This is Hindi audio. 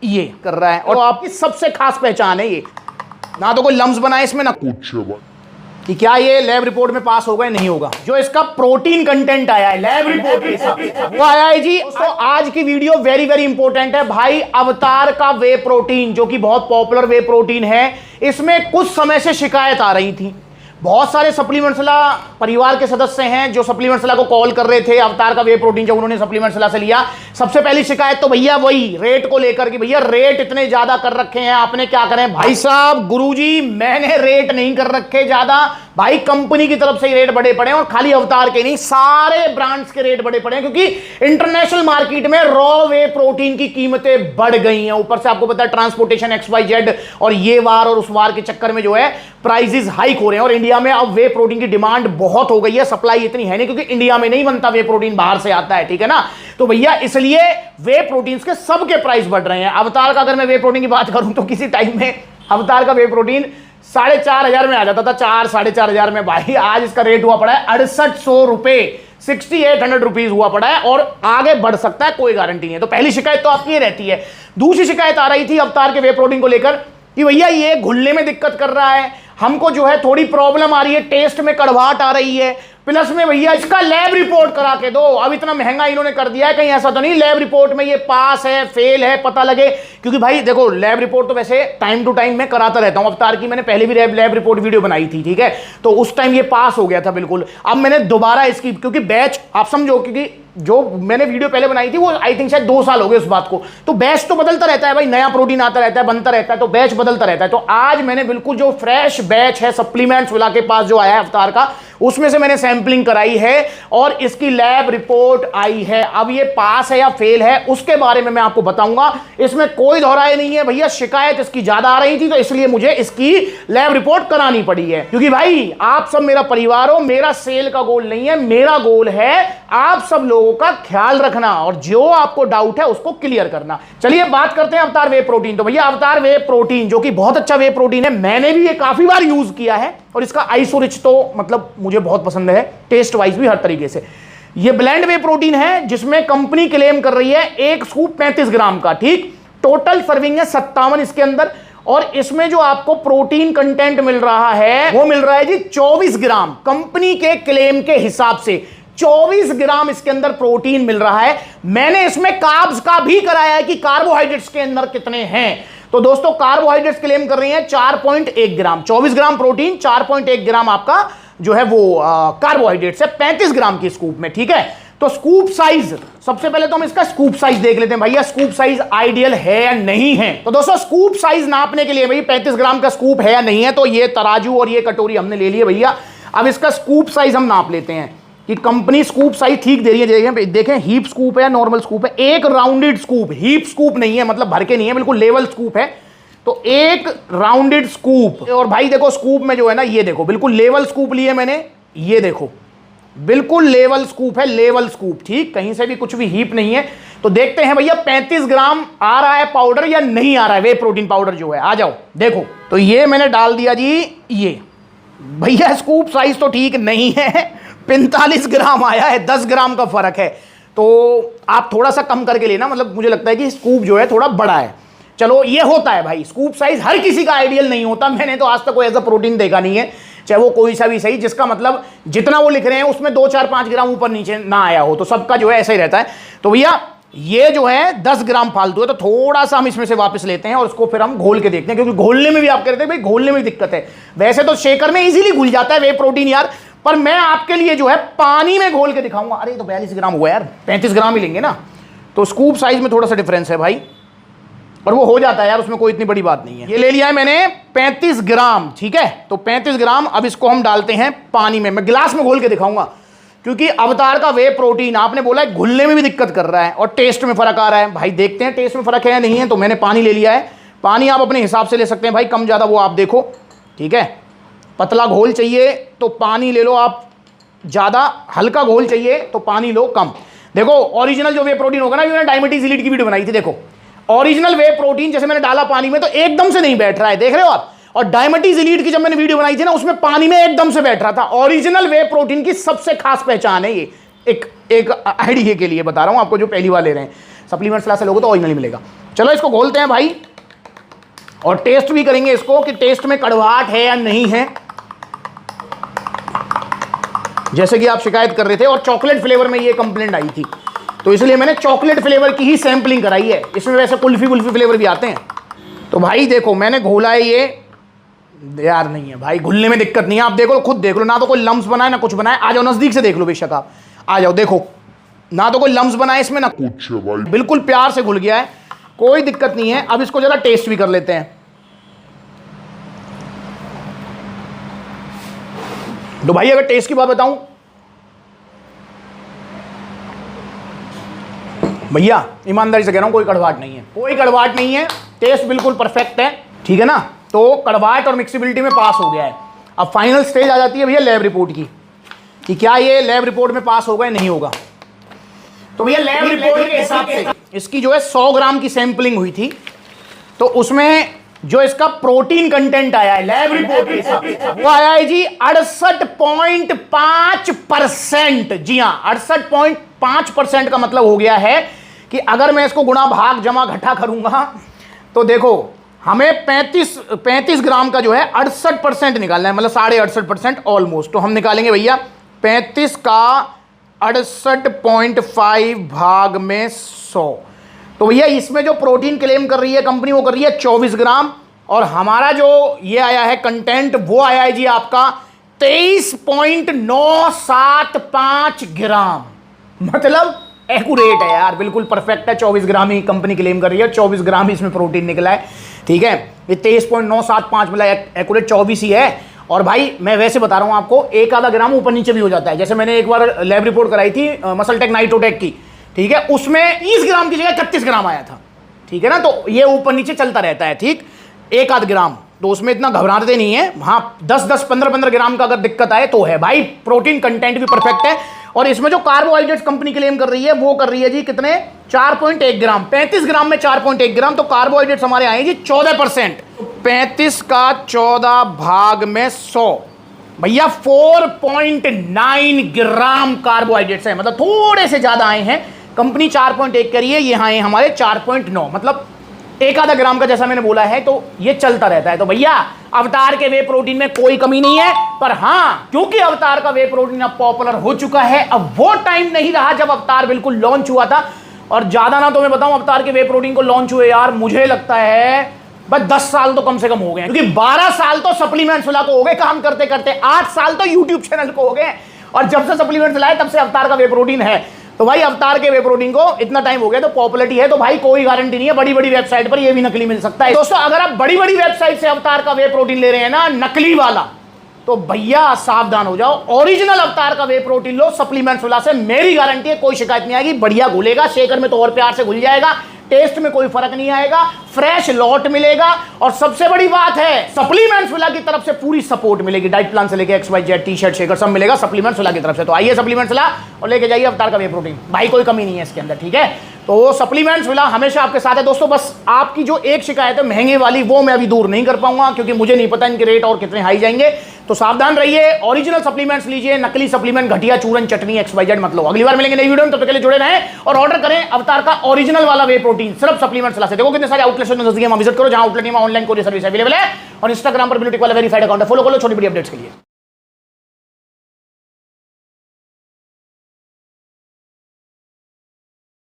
ये कर रहा है और आपकी सबसे खास पहचान है ये, ना तो कोई लम्स बनाए इसमें ना कुछ, कि क्या ये लैब रिपोर्ट में पास होगा या नहीं होगा। जो इसका प्रोटीन कंटेंट आया है लैब रिपोर्ट के हिसाब से वो आया है जी। दोस्तों आज की वीडियो वेरी वेरी इंपॉर्टेंट है भाई। अवतार का वे प्रोटीन जो कि बहुत पॉपुलर वे प्रोटीन है, इसमें कुछ समय से शिकायत आ रही थी। बहुत सारे सप्लीमेंट सलाह परिवार के सदस्य हैं जो सप्लीमेंट सलाह को कॉल कर रहे थे अवतार का वे प्रोटीन जब उन्होंने सप्लीमेंट सलाह से लिया। सबसे पहली शिकायत तो भैया वही रेट को लेकर कि भैया रेट इतने ज्यादा कर रखे हैं आपने, क्या करें भाई साहब। गुरुजी मैंने रेट नहीं कर रखे ज्यादा भाई, कंपनी की तरफ से ही रेट बढ़े पड़े हैं और खाली अवतार के नहीं सारे ब्रांड्स के रेट बढ़े पड़े हैं क्योंकि इंटरनेशनल मार्केट में रॉ वे प्रोटीन की कीमतें बढ़ गई हैं। ऊपर से आपको पता है ट्रांसपोर्टेशन XYZ और ये वार और उस वार के चक्कर में जो है प्राइसेस हाइक हो रहे हैं और इंडिया में अब वे प्रोटीन की डिमांड बहुत हो गई है। सप्लाई इतनी है नहीं क्योंकि इंडिया में नहीं बनता वे प्रोटीन, बाहर से आता है, ठीक है ना। तो भैया इसलिए वे प्रोटीन के सबके प्राइस बढ़ रहे हैं। अवतार का अगर मैं वे प्रोटीन की बात करूं तो किसी टाइम में अवतार का वे प्रोटीन 4,500 में आ जाता था, 4-4,500 में भाई। आज इसका रेट हुआ पड़ा है 6800 रुपए, 6800 रुपीज हुआ पड़ा है और आगे बढ़ सकता है, कोई गारंटी नहीं है। तो पहली शिकायत तो आपकी रहती है। दूसरी शिकायत आ रही थी अवतार के वे प्रोटीन को लेकर कि भैया ये घुलने में दिक्कत कर रहा है, हमको जो है थोड़ी प्रॉब्लम आ रही है, टेस्ट में कड़वाहट आ रही है, प्लस में भैया इसका लैब रिपोर्ट करा के दो। अब इतना महंगा इन्होंने कर दिया है, कहीं ऐसा तो नहीं लैब रिपोर्ट में ये पास है फेल है पता लगे। क्योंकि भाई देखो लैब रिपोर्ट तो वैसे टाइम टू टाइम मैं कराता रहता हूं। अवतार की मैंने पहले भी लैब रिपोर्ट वीडियो बनाई थी, ठीक है, तो उस टाइम ये पास हो गया था बिल्कुल। अब मैंने दोबारा इसकी, क्योंकि बैच आप समझो, क्योंकि जो मैंने वीडियो पहले बनाई थी वो आई थिंक शायद 2 साल हो गए उस बात को, तो बैच तो बदलता रहता है भाई, नया प्रोटीन आता रहता है, बनता रहता है, तो बैच बदलता रहता है। तो आज मैंने बिल्कुल जो फ्रेश बैच है सप्लीमेंट्स वाला के पास जो आया है अवतार का, उसमें से मैंने सैंपलिंग कराई है और इसकी लैब रिपोर्ट आई है। अब ये पास है या फेल है उसके बारे में मैं आपको बताऊंगा, इसमें कोई दोहराए नहीं है भैया। शिकायत इसकी ज्यादा आ रही थी तो इसलिए मुझे इसकी लैब रिपोर्ट करानी पड़ी है, क्योंकि भाई आप सब मेरा परिवार हो, मेरा सेल का गोल नहीं है, मेरा गोल है आप सब लोगों का ख्याल रखना और जो आपको डाउट है उसको क्लियर करना। चलिए बात करते हैं अवतार वे प्रोटीन। तो भैया अवतार वे प्रोटीन जो कि बहुत अच्छा वे प्रोटीन है, मैंने भी ये काफी बार यूज किया है और इसका आइसोरिच तो मतलब मुझे बहुत पसंद है, टेस्ट वाइज भी हर तरीके से। ये ब्लेंड वे प्रोटीन है जिसमें कंपनी क्लेम कर रही है एक स्कूप 35 ग्राम का, ठीक, टोटल सर्विंग है 57 इसके अंदर और इसमें जो आपको प्रोटीन कंटेंट मिल रहा है वो मिल रहा है जी 24 ग्राम। कंपनी के क्लेम के हिसाब से 24 ग्राम इसके अंदर प्रोटीन मिल रहा है। मैंने इसमें कार्ब्स का भी कराया है कि कार्बोहाइड्रेट्स के अंदर कितने हैं। तो दोस्तों कार्बोहाइड्रेट्स क्लेम कर रही हैं 4.1 ग्राम, 24 ग्राम प्रोटीन, 4.1 ग्राम आपका जो है वो कार्बोहाइड्रेट्स है 35 ग्राम की स्कूप में, ठीक है। तो स्कूप साइज, सबसे पहले तो हम इसका स्कूप साइज देख लेते हैं भैया, स्कूप साइज आइडियल है या नहीं है। तो दोस्तों स्कूप साइज नापने के लिए भाई 35 ग्राम का स्कूप है या नहीं है, तो ये तराजू और ये कटोरी हमने ले लिए भैया। अब इसका स्कूप साइज हम नाप लेते हैं कि कंपनी स्कूप साइज ठीक दे रही है। देखें हीप स्कूप है या नॉर्मल स्कूप है, एक राउंडेड स्कूप, हीप स्कूप नहीं है, मतलब भर के नहीं है, बिल्कुल लेवल स्कूप है। तो एक राउंडेड स्कूप, और भाई देखो स्कूप में जो है ना, ये देखो बिल्कुल लेवल स्कूप लिए मैंने, ये देखो बिल्कुल लेवल स्कूप है, लेवल स्कूप, ठीक, कहीं से भी कुछ भी हीप नहीं है। तो देखते हैं भैया 35 ग्राम आ रहा है पाउडर या नहीं आ रहा है वे प्रोटीन पाउडर जो है। आ जाओ देखो, तो ये मैंने डाल दिया जी, ये भैया स्कूप साइज तो ठीक नहीं है, 45 ग्राम आया है, 10 ग्राम का फर्क है। तो आप थोड़ा सा कम करके लेना, मतलब मुझे लगता है कि स्कूप जो है थोड़ा बड़ा है। चलो ये होता है भाई, स्कूप साइज हर किसी का आइडियल नहीं होता, मैंने तो आज तक कोई ऐसा प्रोटीन देखा नहीं है, चाहे वो कोई सा भी सही, जिसका मतलब जितना वो लिख रहे हैं उसमें 2-4-5 ग्राम ऊपर नीचे ना आया हो, तो सबका जो है ऐसा ही रहता है। तो भैया ये जो है 10 ग्राम फालतू है, तो थोड़ा सा हम इसमें से वापस लेते हैं और उसको फिर हम घोल के देखते हैं, क्योंकि घोलने में भी आप कह रहे थे भाई घोलने में दिक्कत है। वैसे तो शेकर में इजीली घुल जाता है वे प्रोटीन यार, पर मैं आपके लिए जो है पानी में घोल के दिखाऊंगा। अरे तो 42 ग्राम हुआ यार, 35 ग्राम ही लेंगे ना, तो स्कूप साइज में थोड़ा सा डिफरेंस है भाई, और वो हो जाता है यार, उसमें कोई इतनी बड़ी बात नहीं है। ये ले लिया है मैंने 35 ग्राम, ठीक है, तो 35 ग्राम अब इसको हम डालते हैं पानी में। मैं गिलास में घोल के दिखाऊंगा, क्योंकि अवतार का वे प्रोटीन आपने बोला है घुलने में भी दिक्कत कर रहा है और टेस्ट में फर्क आ रहा है। भाई देखते हैं टेस्ट में फर्क है या नहीं है। तो मैंने पानी ले लिया है, पानी आप अपने हिसाब से ले सकते हैं भाई, कम ज़्यादा वो आप देखो, ठीक है। पतला घोल चाहिए तो पानी ले लो आप ज़्यादा, हल्का घोल चाहिए तो पानी लो कम। देखो ओरिजिनल जो वे प्रोटीन होगा ना, मैंने डायबिटीज इलीट की वीडियो बनाई थी, देखो ओरिजिनल वे प्रोटीन जैसे मैंने डाला पानी में तो एकदम से नहीं बैठ रहा है, देख रहे हो आप। और डायबिटीज इलीट की जब मैंने वीडियो बनाई थी ना, उसमें पानी में एकदम से बैठ रहा था। ओरिजिनल वे प्रोटीन की सबसे खास पहचान है ये, एक आइडिया के लिए बता रहा हूं आपको, जो पहली बार ले रहे हैं सप्लीमेंट्स क्लास से लोगों तो ओरिजिनल मिलेगा। चलो इसको घोलते हैं भाई और टेस्ट भी करेंगे इसको कि टेस्ट में कड़वाहट है या नहीं है, जैसे कि आप शिकायत कर रहे थे। और चॉकलेट फ्लेवर में ये कंप्लेंट आई थी, तो इसलिए मैंने चॉकलेट फ्लेवर की ही सैंपलिंग कराई है। इसमें वैसे कुल्फी फ्लेवर भी आते हैं। तो भाई देखो मैंने घोला है, ये यार नहीं है भाई, घुलने में दिक्कत नहीं है। आप देखो, खुद देख लो, ना तो कोई लम्स बनाए ना कुछ बनाए। आ जाओ नजदीक से देख लो बेशक, आप आ जाओ, देखो ना तो कोई लम्स बनाए इसमें ना कुछ भाई, बिल्कुल प्यार से घुल गया है, कोई दिक्कत नहीं है। अब इसको जरा टेस्ट भी कर लेते हैं। तो भाई अगर टेस्ट की बात बताऊं भैया, ईमानदारी से कह रहा हूं, कोई कड़वाहट नहीं है, कोई कड़वाहट नहीं है, टेस्ट बिल्कुल परफेक्ट है, ठीक है ना। तो कड़वाहट और मिक्सिबिलिटी में पास हो गया है। अब फाइनल स्टेज आ जाती है भैया लैब रिपोर्ट की, कि क्या ये लैब रिपोर्ट में पास होगा या नहीं होगा। तो भैया लैब रिपोर्ट के हिसाब से इसकी जो है 100 ग्राम की सैंपलिंग हुई थी, तो उसमें जो इसका प्रोटीन कंटेंट आया है लैब रिपोर्ट के हिसाब से वो आया है जी 68.5%। जी हाँ, 68.5% का मतलब हो गया है कि अगर मैं इसको गुणा भाग जमा घटा करूंगा तो देखो हमें 35 ग्राम का जो है 68% निकालना है, मतलब 68.5% ऑलमोस्ट। तो हम निकालेंगे भैया 35 का 68.5 भाग में 100। तो भैया इसमें जो प्रोटीन क्लेम कर रही है कंपनी वो कर रही है 24 ग्राम, और हमारा जो ये आया है कंटेंट वो आया है जी आपका 23.975 ग्राम। मतलब एक्यूरेट है यार, बिल्कुल परफेक्ट है। 24 ग्राम ही कंपनी क्लेम कर रही है, 24 ग्राम ही इसमें प्रोटीन निकला है, ठीक है। ये 23.975 मतलब एक्यूरेट 24 ही है। और भाई मैं वैसे बता रहा हूं आपको, एक आधा ग्राम ऊपर नीचे भी हो जाता है। जैसे मैंने एक बार लैब रिपोर्ट कराई थी मसलटेक नाइट्रोटेक की, ठीक है, उसमें 30 ग्राम की जगह 31 ग्राम आया था, ठीक है ना। तो ये ऊपर नीचे चलता रहता है, ठीक, एक आध ग्राम, तो उसमें इतना घबराते नहीं है। हाँ 10-10, 15-15 ग्राम का अगर दिक्कत आए तो है भाई। प्रोटीन कंटेंट भी परफेक्ट है, और इसमें जो कार्बोहाइड्रेट्स कंपनी क्लेम कर रही है वो कर रही है जी कितने, 4.1 ग्राम। 35 ग्राम में 4.1 ग्राम, तो कार्बोहाइड्रेट्स हमारे आए जी 14%। 35 का 14 भाग में 100 भैया 4.9 ग्राम कार्बोहाइड्रेट्स है, मतलब थोड़े से ज्यादा आए हैं। कंपनी 4.1 करी है, ये आए हमारे 4.9, मतलब एक आधा ग्राम का, जैसा मैंने बोला है। तो ये चलता रहता है। तो भैया अवतार के वे प्रोटीन में कोई कमी नहीं है, पर हाँ क्योंकि अवतार का वे प्रोटीन अब पॉपुलर हो चुका है, अब वो टाइम नहीं रहा जब अवतार बिल्कुल लॉन्च हुआ था। और ज्यादा ना तो मैं बताऊं, अवतार के वे प्रोटीन को लॉन्च हुए यार मुझे लगता है बस 10 साल तो कम से कम हो गए, क्योंकि 12 साल तो सप्लीमेंट्स वाला को हो गए काम करते करते, 8 साल तो यूट्यूब चैनल को हो गए, और जब से सप्लीमेंट्स लाए तब से अवतार का वे प्रोटीन है। तो भाई अवतार के वे प्रोटीन को इतना टाइम हो गया तो पॉपुलैरिटी है, तो भाई कोई गारंटी नहीं है बड़ी बड़ी वेबसाइट पर ये भी नकली मिल सकता है। दोस्तों अगर आप बड़ी बड़ी वेबसाइट से अवतार का वे प्रोटीन ले रहे हैं ना, नकली वाला, तो भैया सावधान हो जाओ। ओरिजिनल अवतार का वे प्रोटीन लो सप्लीमेंट्स वाला से, मेरी गारंटी है कोई शिकायत नहीं आएगी, बढ़िया घुलेगा, शेकर में तो और प्यार से घुल जाएगा, टेस्ट में कोई फर्क नहीं आएगा, फ्रेश लॉट मिलेगा। और सबसे बड़ी बात है सप्लीमेंट्स वाला की तरफ से पूरी सपोर्ट मिलेगी, डाइट प्लान से लेके XYZ टी-शर्ट शेकर सब मिलेगा सप्लीमेंट्स वाला की तरफ से। तो आइए सप्लीमेंट्स वाला और लेके जाइए अवतार का वे प्रोटीन, भाई कोई कमी नहीं है इसके अंदर, ठीक है। तो सप्लीमेंट्स वाला हमेशा आपके साथ है दोस्तों। बस आपकी जो एक शिकायत है महंगे वाली, वो मैं अभी दूर नहीं कर पाऊंगा, क्योंकि मुझे नहीं पता इनके रेट और कितने हाई जाएंगे। तो सावधान रहिए, ओरिजिनल सप्लीमेंट्स लीजिए, नकली सप्लीमेंट घटिया चूरन चटनी XYZ मत लो। अगली बार मिलेंगे नई वीडियो में, तब तक के लिए जुड़े रहें और ऑर्डर करें अवतार का ओरिजिनल वाला वे प्रोटीन सिर्फ सप्लीमेंट्स से। देखो कितने सारे आउटलेट्स नजदीक विजिट करो, जहां आउटलेट में ऑनलाइन कोरियर सर्विस अवेलेबल है, और इंस्टाग्राम पर ब्लूटिक वाला वेरीफाइड अकाउंट है, फॉलो करो छोटी बड़ी अपडेट्स के लिए।